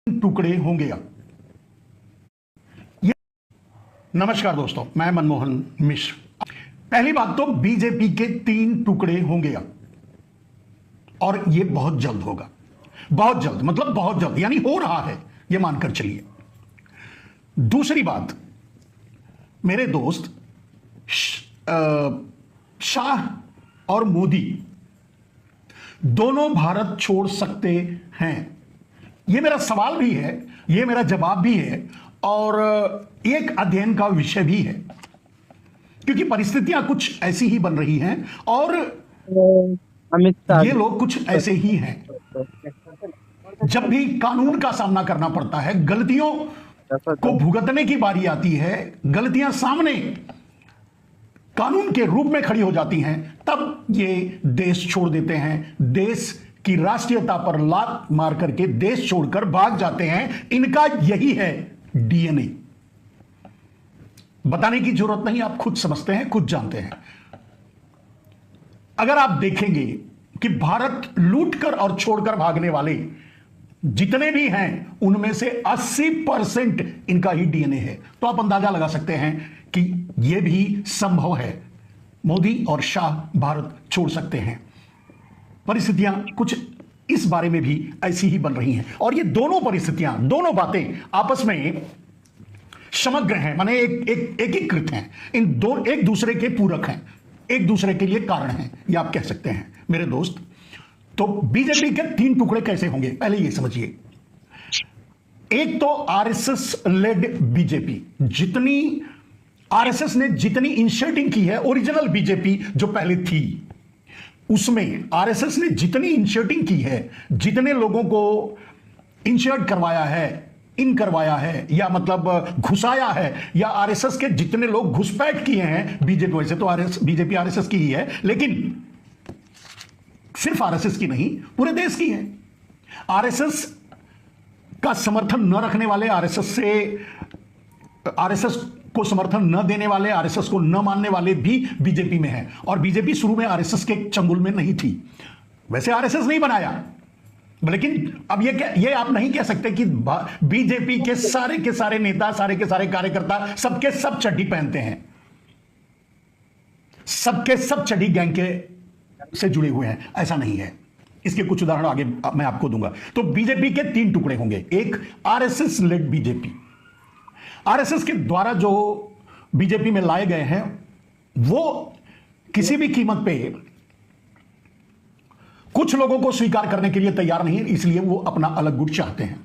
टुकड़े होंगे। नमस्कार दोस्तों, मैं मनमोहन मिश्र। पहली बात तो बीजेपी के 3 टुकड़े होंगे और यह बहुत जल्द होगा। बहुत जल्द मतलब बहुत जल्द, यानी हो रहा है, यह मानकर चलिए। दूसरी बात, मेरे दोस्त शाह और मोदी दोनों भारत छोड़ सकते हैं। यह मेरा सवाल भी है, यह मेरा जवाब भी है और एक अध्ययन का विषय भी है, क्योंकि परिस्थितियां कुछ ऐसी ही बन रही हैं और ये लोग कुछ ऐसे ही हैं। जब भी कानून का सामना करना पड़ता है, गलतियों को भुगतने की बारी आती है, गलतियां सामने कानून के रूप में खड़ी हो जाती हैं, तब ये देश छोड़ देते हैं। देश की राष्ट्रीयता पर लात मार करके देश छोड़कर भाग जाते हैं। इनका यही है डीएनए। बताने की जरूरत नहीं, आप खुद समझते हैं, खुद जानते हैं। अगर आप देखेंगे कि भारत लूटकर और छोड़कर भागने वाले जितने भी हैं, उनमें से 80% इनका ही डीएनए है, तो आप अंदाजा लगा सकते हैं कि यह भी संभव है। मोदी और शाह भारत छोड़ सकते हैं। परिस्थितियां कुछ इस बारे में भी ऐसी ही बन रही हैं और ये दोनों परिस्थितियां, दोनों बातें आपस में समग्र हैं, माने एकीकृत हैं। इन दो एक दूसरे के पूरक हैं, एक दूसरे के लिए कारण हैं, ये आप कह सकते हैं मेरे दोस्त। तो बीजेपी के 3 टुकड़े कैसे होंगे, पहले ये समझिए। एक तो आरएसएस लेड बीजेपी। जितनी आरएसएस ने जितनी इंसर्टिंग की है, ओरिजिनल बीजेपी जो पहले थी, उसमें आरएसएस ने जितनी इंसर्टिंग की है, जितने लोगों को इंसर्ट करवाया है, इन करवाया है, या मतलब घुसाया है, या आरएसएस के जितने लोग घुसपैठ किए हैं बीजेपी, वैसे तो बीजेपी आरएसएस की ही है, लेकिन सिर्फ आरएसएस की नहीं, पूरे देश की है। आरएसएस का समर्थन न रखने वाले, आरएसएस को समर्थन न देने वाले, आरएसएस को न मानने वाले भी बीजेपी में हैं। और बीजेपी शुरू में आरएसएस के चंगुल में नहीं थी, वैसे आरएसएस नहीं बनाया, लेकिन अब ये आप नहीं कह सकते कि बीजेपी के सारे नेता, सारे के सारे कार्यकर्ता सबके सब चड्डी पहनते हैं, सबके सब चड्डी गैंग के से जुड़े हुए हैं, ऐसा नहीं है। इसके कुछ उदाहरण आगे मैं आपको दूंगा। तो बीजेपी के 3 टुकड़े होंगे। एक, आरएसएस लेड बीजेपी। आरएसएस के द्वारा जो बीजेपी में लाए गए हैं, वो किसी भी कीमत पे कुछ लोगों को स्वीकार करने के लिए तैयार नहीं है, इसलिए वो अपना अलग गुट चाहते हैं।